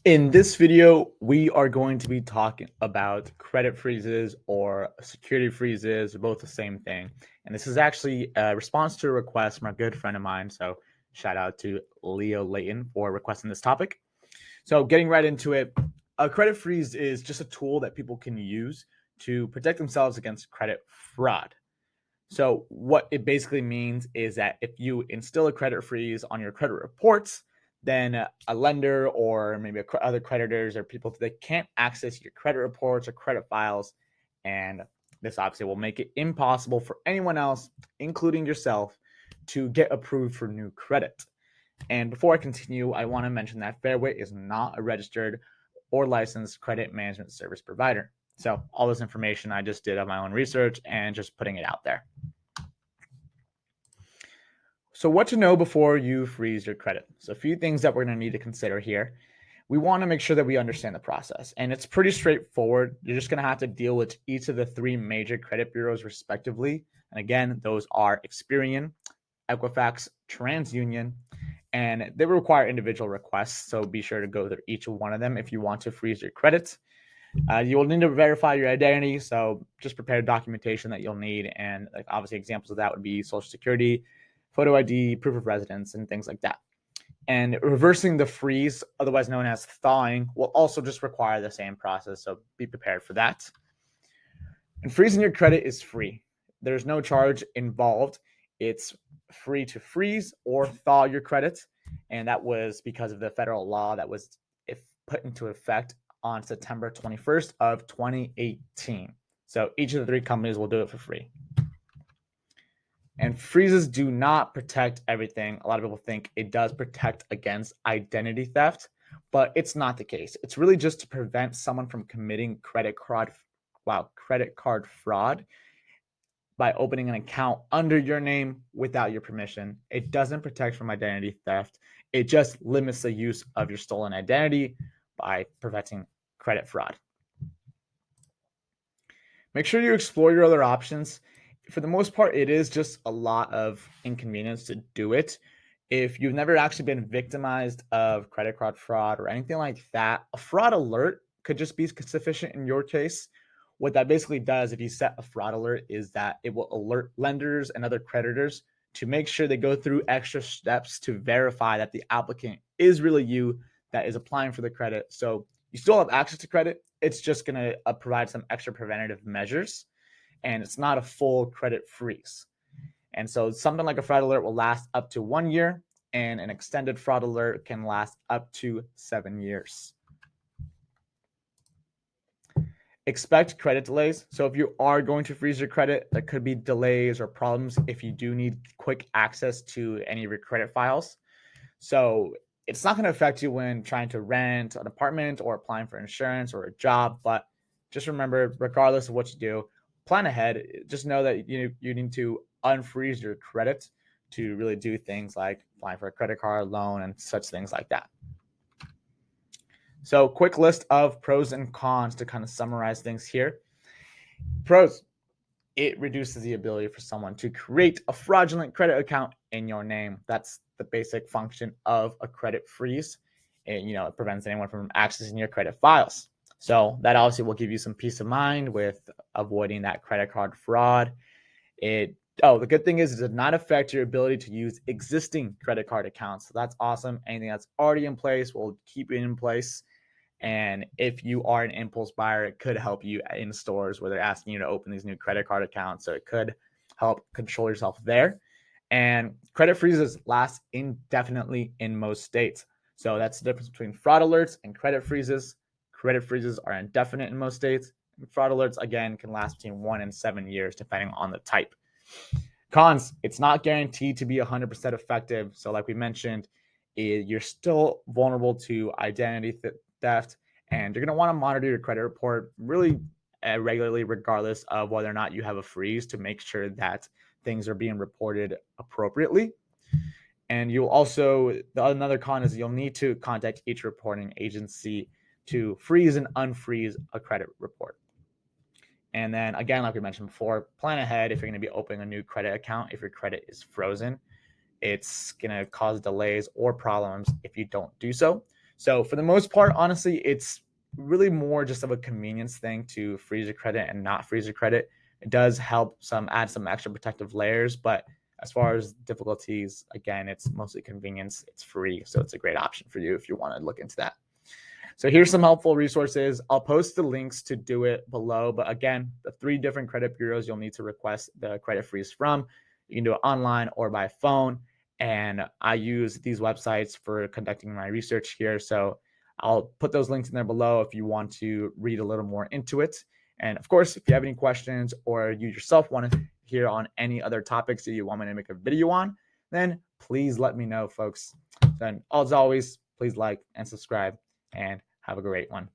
In this video, we are going to be talking about credit freezes or security freezes, both the same thing. And this is actually a response to a request from a good friend of mine. So shout out to Leo Layton for requesting this topic. So getting right into it, a credit freeze is just a tool that people can use to protect themselves against credit fraud. So what it basically means is that if you instill a credit freeze on your credit reports, then a lender or maybe other creditors or people that can't access your credit reports or credit files. And this obviously will make it impossible for anyone else, including yourself, to get approved for new credit. And before I continue, I want to mention that Fairway is not a registered or licensed credit management service provider. So all this information I just did on my own research and just putting it out there. So what to know before you freeze your credit. So a few things that we're going to need to consider here. We want to make sure that we understand the process, and it's pretty straightforward. You're just going to have to deal with each of the three major credit bureaus respectively. And again, those are Experian, Equifax, TransUnion, and they require individual requests. So be sure to go through each one of them if you want to freeze your credit. You will need to verify your identity. So just prepare documentation that you'll need. And like obviously examples of that would be Social Security, photo ID, proof of residence, and things like that. And reversing the freeze, otherwise known as thawing, will also just require the same process. So be prepared for that. And freezing your credit is free. There's no charge involved. It's free to freeze or thaw your credit. And that was because of the federal law that was put into effect on September 21st of 2018. So each of the three companies will do it for free. And freezes do not protect everything. A lot of people think it does protect against identity theft, but it's not the case. It's really just to prevent someone from committing credit card fraud by opening an account under your name without your permission. It doesn't protect from identity theft. It just limits the use of your stolen identity by preventing credit fraud. Make sure you explore your other options. For the most part, it is just a lot of inconvenience to do it. If you've never actually been victimized of credit card fraud or anything like that, a fraud alert could just be sufficient in your case. What that basically does, if you set a fraud alert, is that it will alert lenders and other creditors to make sure they go through extra steps to verify that the applicant is really you that is applying for the credit. So you still have access to credit. It's just going to provide some extra preventative measures, and it's not a full credit freeze. And so something like a fraud alert will last up to 1 year, and an extended fraud alert can last up to 7 years. Expect credit delays. So if you are going to freeze your credit, there could be delays or problems if you do need quick access to any of your credit files. So it's not going to affect you when trying to rent an apartment or applying for insurance or a job, but just remember, regardless of what you do, plan ahead. Just know that you need to unfreeze your credit to really do things like applying for a credit card, loan, and such things like that. So quick list of pros and cons to kind of summarize things here. Pros: it reduces the ability for someone to create a fraudulent credit account in your name. That's the basic function of a credit freeze. It prevents anyone from accessing your credit files. So that obviously will give you some peace of mind with avoiding that credit card fraud. The good thing is it does not affect your ability to use existing credit card accounts. So that's awesome. Anything that's already in place will keep it in place. And if you are an impulse buyer, it could help you in stores where they're asking you to open these new credit card accounts. So it could help control yourself there. And credit freezes last indefinitely in most states. So that's the difference between fraud alerts and credit freezes. Credit freezes are indefinite in most states. And fraud alerts, again, can last between 1 and 7 years, depending on the type. Cons: it's not guaranteed to be 100% effective. So like we mentioned, you're still vulnerable to identity theft, and you're going to want to monitor your credit report really regularly, regardless of whether or not you have a freeze, to make sure that things are being reported appropriately. And you'll also, another con is you'll need to contact each reporting agency to freeze and unfreeze a credit report. And then again, like we mentioned before, plan ahead if you're going to be opening a new credit account. If your credit is frozen, it's going to cause delays or problems if you don't do so. So for the most part, honestly, it's really more just of a convenience thing to freeze your credit and not freeze your credit. It does help add some extra protective layers, but as far as difficulties, again, it's mostly convenience. It's free, so it's a great option for you if you want to look into that. So here's some helpful resources. I'll post the links to do it below. But again, the 3 different credit bureaus you'll need to request the credit freeze from. You can do it online or by phone. And I use these websites for conducting my research here. So I'll put those links in there below if you want to read a little more into it. And of course, if you have any questions or you yourself want to hear on any other topics that you want me to make a video on, then please let me know, folks. Then, as always, please like and subscribe, and have a great one.